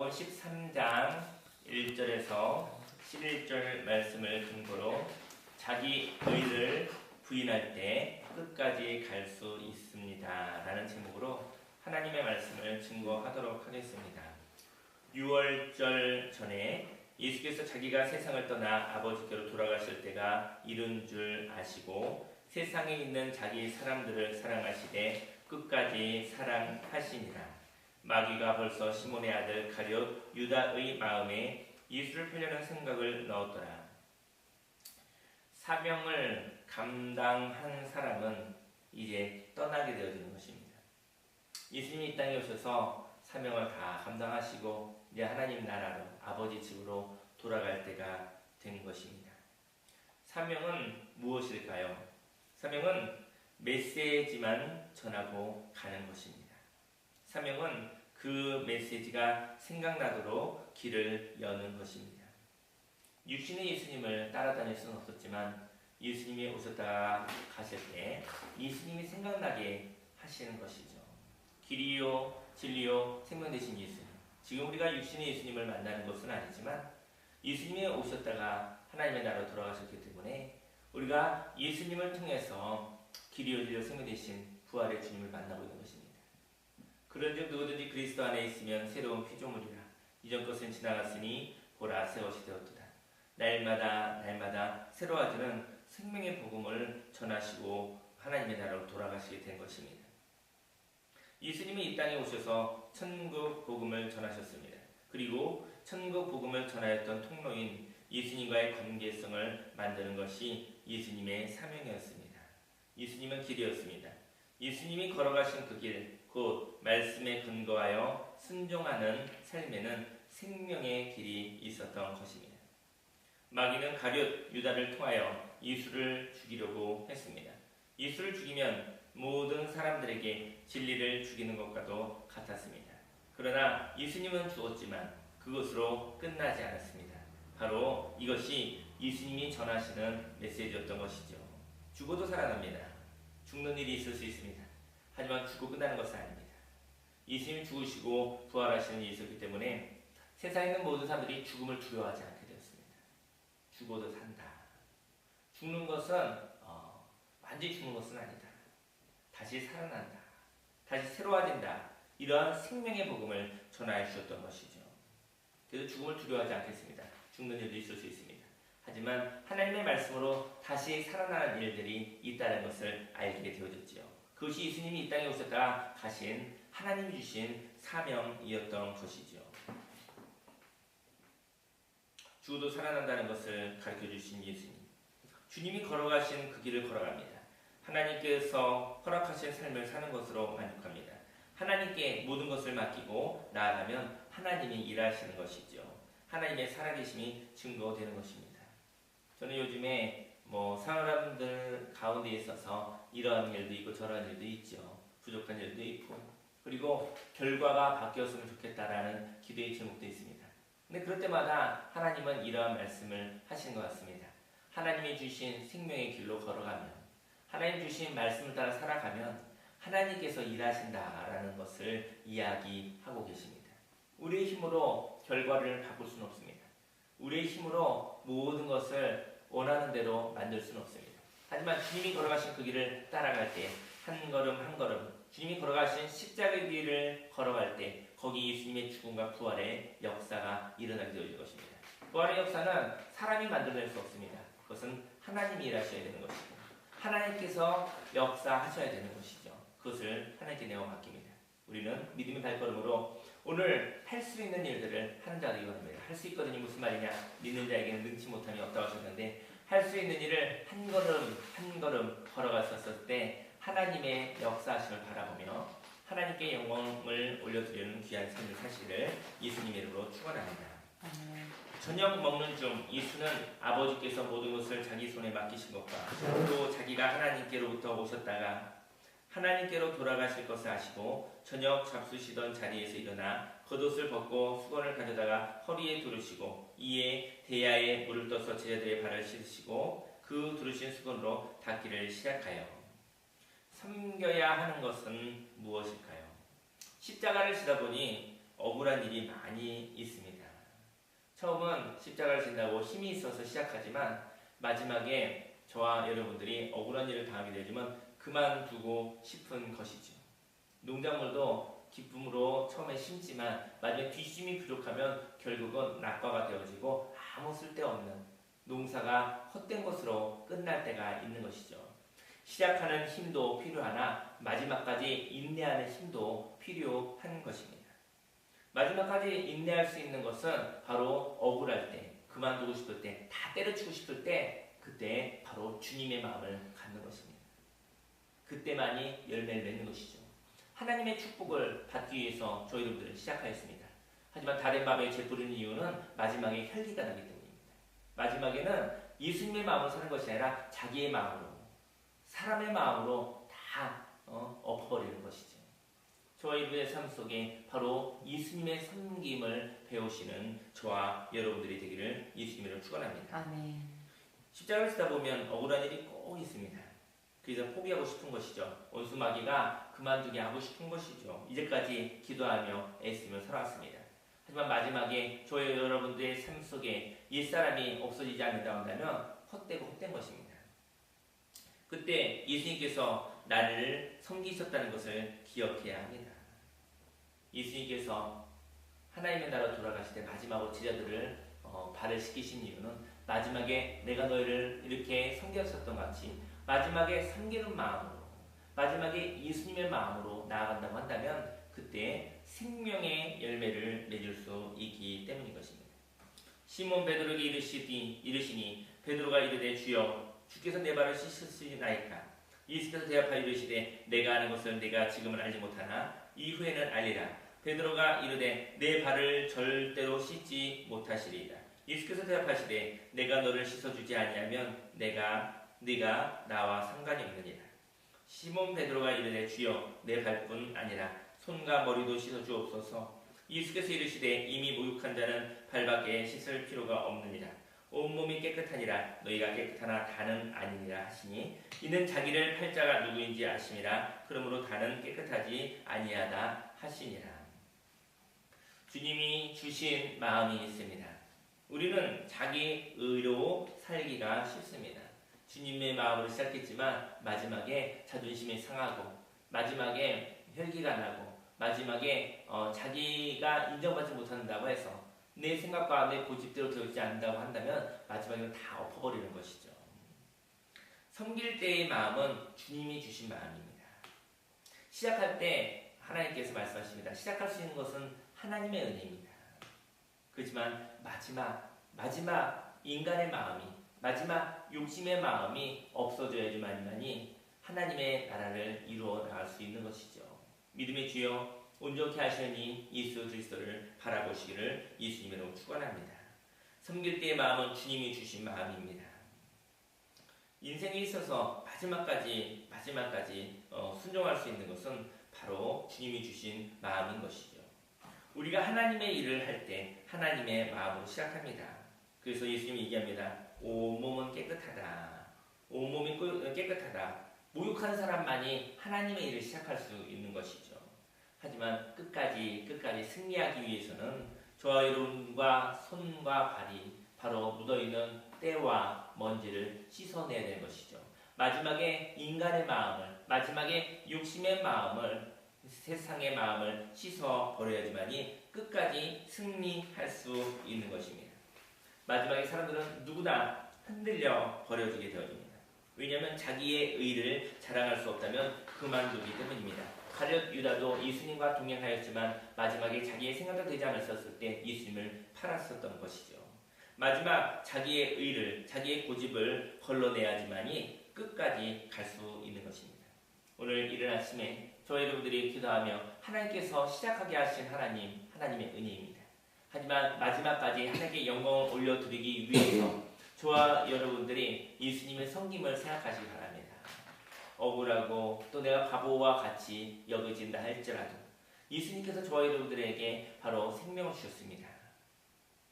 13장 1절에서 11절 말씀을 근거로 자기 의를 부인할 때 끝까지 갈 수 있습니다 라는 제목으로 하나님의 말씀을 증거하도록 하겠습니다. 6월절 전에 예수께서 자기가 세상을 떠나 아버지께로 돌아가실 때가 이른 줄 아시고 세상에 있는 자기 사람들을 사랑하시되 끝까지 사랑하시니라. 마귀가 벌써 시몬의 아들 가룟 유다의 마음에 예수를 팔려는 생각을 넣었더라. 사명을 감당한 사람은 이제 떠나게 되어지는 것입니다. 예수님이 이 땅에 오셔서 사명을 다 감당하시고 이제 하나님 나라로 아버지 집으로 돌아갈 때가 된 것입니다. 사명은 무엇일까요? 사명은 메시지만 전하고 가는 것입니다. 사명은 그 메시지가 생각나도록 길을 여는 것입니다. 육신의 예수님을 따라다닐 수는 없었지만 예수님이 오셨다가 가실 때 예수님이 생각나게 하시는 것이죠. 길이요 진리요 생명 되신 예수님. 지금 우리가 육신의 예수님을 만나는 것은 아니지만 예수님이 오셨다가 하나님의 나라로 돌아가셨기 때문에 우리가 예수님을 통해서 길이요 진리요 생명 되신 부활의 주님을 만나고 있는 것입니다. 그런즉 누구든지 그리스도 안에 있으면 새로운 피조물이라. 이전 것은 지나갔으니 보라 새 것이 되었도다. 날마다 새로워지는 생명의 복음을 전하시고 하나님의 나라로 돌아가시게 된 것입니다. 예수님이 이 땅에 오셔서 천국 복음을 전하셨습니다. 그리고 천국 복음을 전하였던 통로인 예수님과의 관계성을 만드는 것이 예수님의 사명이었습니다. 예수님은 길이었습니다. 예수님이 걸어가신 그 길, 곧 말씀에 근거하여 순종하는 삶에는 생명의 길이 있었던 것입니다. 마귀는 가룟 유다를 통하여 예수를 죽이려고 했습니다. 예수를 죽이면 모든 사람들에게 진리를 죽이는 것과도 같았습니다. 그러나 예수님은 죽었지만 그것으로 끝나지 않았습니다. 바로 이것이 예수님이 전하시는 메시지였던 것이죠. 죽어도 살아납니다. 죽는 일이 있을 수 있습니다. 하지만 죽고 끝나는 것은 아닙니다. 예수님이 죽으시고 부활하시는 예수이기 때문에 세상에 있는 모든 사람들이 죽음을 두려워하지 않게 되었습니다. 죽어도 산다. 죽는 것은 완전히 죽는 것은 아니다. 다시 살아난다. 다시 새로워진다. 이러한 생명의 복음을 전하여 주셨던 것이죠. 그래서 죽음을 두려워하지 않겠습니다. 죽는 일도 있을 수 있습니다. 하지만 하나님의 말씀으로 다시 살아나는 일들이 있다는 것을 알게 되어졌지요. 그것이 예수님이 이 땅에 오셨다가 가신 하나님이 주신 사명이었던 것이죠. 죽어도 살아난다는 것을 가르쳐 주신 예수님. 주님이 걸어가신 그 길을 걸어갑니다. 하나님께서 허락하신 삶을 사는 것으로 만족합니다. 하나님께 모든 것을 맡기고 나아가면 하나님이 일하시는 것이죠. 하나님의 살아계심이 증거되는 것입니다. 저는 요즘에 사람들 가운데 있어서 이러한 일도 있고 저러한 일도 있죠. 부족한 일도 있고 그리고 결과가 바뀌었으면 좋겠다라는 기도의 제목도 있습니다. 근데 그럴 때마다 하나님은 이러한 말씀을 하시는 것 같습니다. 하나님이 주신 생명의 길로 걸어가면 하나님 주신 말씀을 따라 살아가면 하나님께서 일하신다라는 것을 이야기하고 계십니다. 우리의 힘으로 결과를 바꿀 수는 없습니다. 우리의 힘으로 모든 것을 원하는 대로 만들 수는 없습니다. 하지만 주님이 걸어가신 그 길을 따라갈 때 한 걸음 한 걸음 주님이 걸어가신 십자가의 길을 걸어갈 때 거기 예수님의 죽음과 부활의 역사가 일어나게 되어질 것입니다. 부활의 역사는 사람이 만들어낼 수 없습니다. 그것은 하나님이 일하셔야 되는 것이고 하나님께서 역사하셔야 되는 것이죠. 그것을 하나님께 내어 맡깁니다. 우리는 믿음의 발걸음으로 오늘 할 수 있는 일들을 하는 자가 되기 바랍니다. 할 수 있거든요. 무슨 말이냐? 믿는 자에게는 능치 못함이 없다고 하셨는데 할 수 있는 일을 한 걸음 한 걸음 걸어갔었을 때 하나님의 역사하심을 바라보며 하나님께 영광을 올려드리는 귀한 삶을 사시기를 예수님의 이름으로 축원합니다. 저녁 먹는 중 예수는 아버지께서 모든 것을 자기 손에 맡기신 것과 또 자기가 하나님께로부터 오셨다가 하나님께로 돌아가실 것을 아시고 저녁 잡수시던 자리에서 일어나 겉옷을 벗고 수건을 가져다가 허리에 두르시고 이에 대야에 물을 떠서 제자들의 발을 씻으시고 그 두르신 수건으로 닦기를 시작하여 섬겨야 하는 것은 무엇일까요? 십자가를 지다 보니 억울한 일이 많이 있습니다. 처음은 십자가를 진다고 힘이 있어서 시작하지만 마지막에 저와 여러분들이 억울한 일을 당하게 되지만 그만두고 싶은 것이죠. 농작물도 기쁨으로 처음에 심지만 마지막에 뒷심이 부족하면 결국은 낙과가 되어지고 아무 쓸데없는 농사가 헛된 것으로 끝날 때가 있는 것이죠. 시작하는 힘도 필요하나 마지막까지 인내하는 힘도 필요한 것입니다. 마지막까지 인내할 수 있는 것은 바로 억울할 때, 그만두고 싶을 때, 다 때려치고 싶을 때 그때 바로 주님의 마음을 갖는 것입니다. 그때만이 열매를 맺는 것이죠. 하나님의 축복을 받기 위해서 저희들은 시작하였습니다. 하지만 다른 마음에 재뿌리는 이유는 마지막에 혈기가 나기 때문입니다. 마지막에는 예수님의 마음으로 사는 것이 아니라 자기의 마음으로, 사람의 마음으로 다 엎어버리는 것이죠. 저와 여러분의 삶 속에 바로 예수님의 섬김을 배우시는 저와 여러분들이 되기를 예수님으로 축원합니다. 아멘. 십자가를 지다 보면 억울한 일이 꼭 있습니다. 그래서 포기하고 싶은 것이죠. 원수 마귀가 그만두게 하고 싶은 것이죠. 이제까지 기도하며 애쓰며 살아왔습니다. 하지만 마지막에 저희 여러분들의 삶 속에 옛사람이 없어지지 않는다 한다면 헛되고 헛된 것입니다. 그때 예수님께서 나를 섬기셨다는 것을 기억해야 합니다. 예수님께서 하나님의 나라로 돌아가실 때 마지막으로 제자들을 발을 씻기신 이유는 마지막에 내가 너희를 이렇게 섬겼었던 것 같이 마지막에 섬기는 마음으로, 마지막에 예수님의 마음으로 나아간다고 한다면 그때 생명의 열매를 맺을 수 있기 때문인 것입니다. 시몬 베드로에게 이르시니 베드로가 이르되 주여 주께서 내 발을 씻으시나이까. 예수께서 대답하여 이르시되 내가 아는 것을 내가 지금은 알지 못하나 이후에는 알리라. 베드로가 이르되 내 발을 절대로 씻지 못하시리이다. 예수께서 대답하시되 내가 너를 씻어주지 아니하면 네가 나와 상관이 없느니라. 시몬 베드로가 이르되 주여 내 발뿐 아니라 손과 머리도 씻어주옵소서. 예수께서 이르시되 이미 목욕한 자는 발밖에 씻을 필요가 없느니라. 온몸이 깨끗하니라. 너희가 깨끗하나 다는 아니니라 하시니 이는 자기를 팔 자가 누구인지 아심이라. 그러므로 다는 깨끗하지 아니하다 하시니라. 주님이 주신 마음이 있습니다. 우리는 자기 의로 살기가 쉽습니다. 주님의 마음으로 시작했지만 마지막에 자존심이 상하고 마지막에 혈기가 나고 마지막에 자기가 인정받지 못한다고 해서 내 생각과 내 고집대로 되지 않는다고 한다면 마지막에는 다 엎어버리는 것이죠. 섬길 때의 마음은 주님이 주신 마음입니다. 시작할 때 하나님께서 말씀하십니다. 시작할 수 있는 것은 하나님의 은혜입니다. 그렇지만 마지막 인간의 마음이, 마지막 욕심의 마음이 없어져야지만이 하나님의 나라를 이루어 나갈 수 있는 것이죠. 믿음의 주여 온전케 하시니 예수 그리스도를 바라보시기를 예수님으로 축원합니다. 섬길 때의 마음은 주님이 주신 마음입니다. 인생에 있어서 마지막까지 순종할 수 있는 것은 바로 주님이 주신 마음인 것이죠. 우리가 하나님의 일을 할 때 하나님의 마음으로 시작합니다. 그래서 예수님이 얘기합니다. 온몸은 깨끗하다. 온몸이 깨끗하다. 목욕한 사람만이 하나님의 일을 시작할 수 있는 것이죠. 하지만 끝까지 승리하기 위해서는 저와 여러분과 손과 발이 바로 묻어있는 때와 먼지를 씻어내야 되는 것이죠. 마지막에 인간의 마음을, 마지막에 욕심의 마음을, 세상의 마음을 씻어버려야지만이 끝까지 승리할 수 있는 것입니다. 마지막에 사람들은 누구나 흔들려 버려지게 되어집니다. 왜냐하면 자기의 의를 자랑할 수 없다면 그만두기 때문입니다. 가룟 유다도 예수님과 동행하였지만 마지막에 자기의 생각도 되지 않았을 때 예수님을 팔았었던 것이죠. 마지막 자기의 의를, 자기의 고집을 걸러내야지만이 끝까지 갈 수 있는 것입니다. 오늘 이른 아침에 저희 여러분들이 기도하며 하나님께서 시작하게 하신 하나님의 은혜입니다. 하지만 마지막까지 하나님께 영광을 올려드리기 위해서 저와 여러분들이 예수님의 섬김을 생각하시기 바랍니다. 억울하고 또 내가 바보와 같이 여겨진다 할지라도 예수님께서 저와 여러분들에게 바로 생명을 주셨습니다.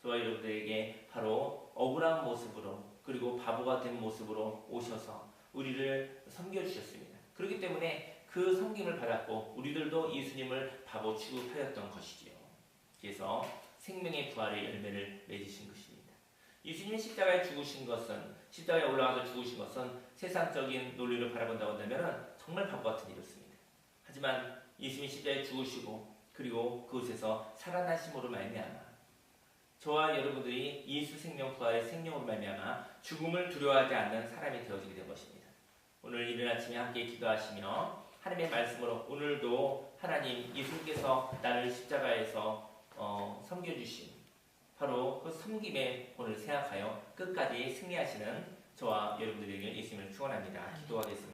저와 여러분들에게 바로 억울한 모습으로 그리고 바보가 된 모습으로 오셔서 우리를 섬겨주셨습니다. 그렇기 때문에 그 섬김을 받았고 우리들도 예수님을 바보 취급하였던 것이지요. 예수님께서 생명의 부활의 열매를 맺으신 것입니다. 예수님이 십자가에 죽으신 것은, 십자가에 올라가서 죽으신 것은 세상적인 논리를 바라본다고 한다면 정말 바보 같은 일이었습니다. 하지만 예수님이 십자가에 죽으시고 그리고 그곳에서 살아나심으로 말미암아 저와 여러분들이 예수 생명 부활의 생명으로 말미암아 죽음을 두려워하지 않는 사람이 되어지게 된 것입니다. 오늘 이른 아침에 함께 기도하시며 하나님의 말씀으로 오늘도 하나님 예수님께서 나를 십자가에서 섬겨주신 바로 그 섬김의 본을 생각하여 끝까지 승리하시는 저와 여러분들에게 예수님을 축원합니다. 기도하겠습니다.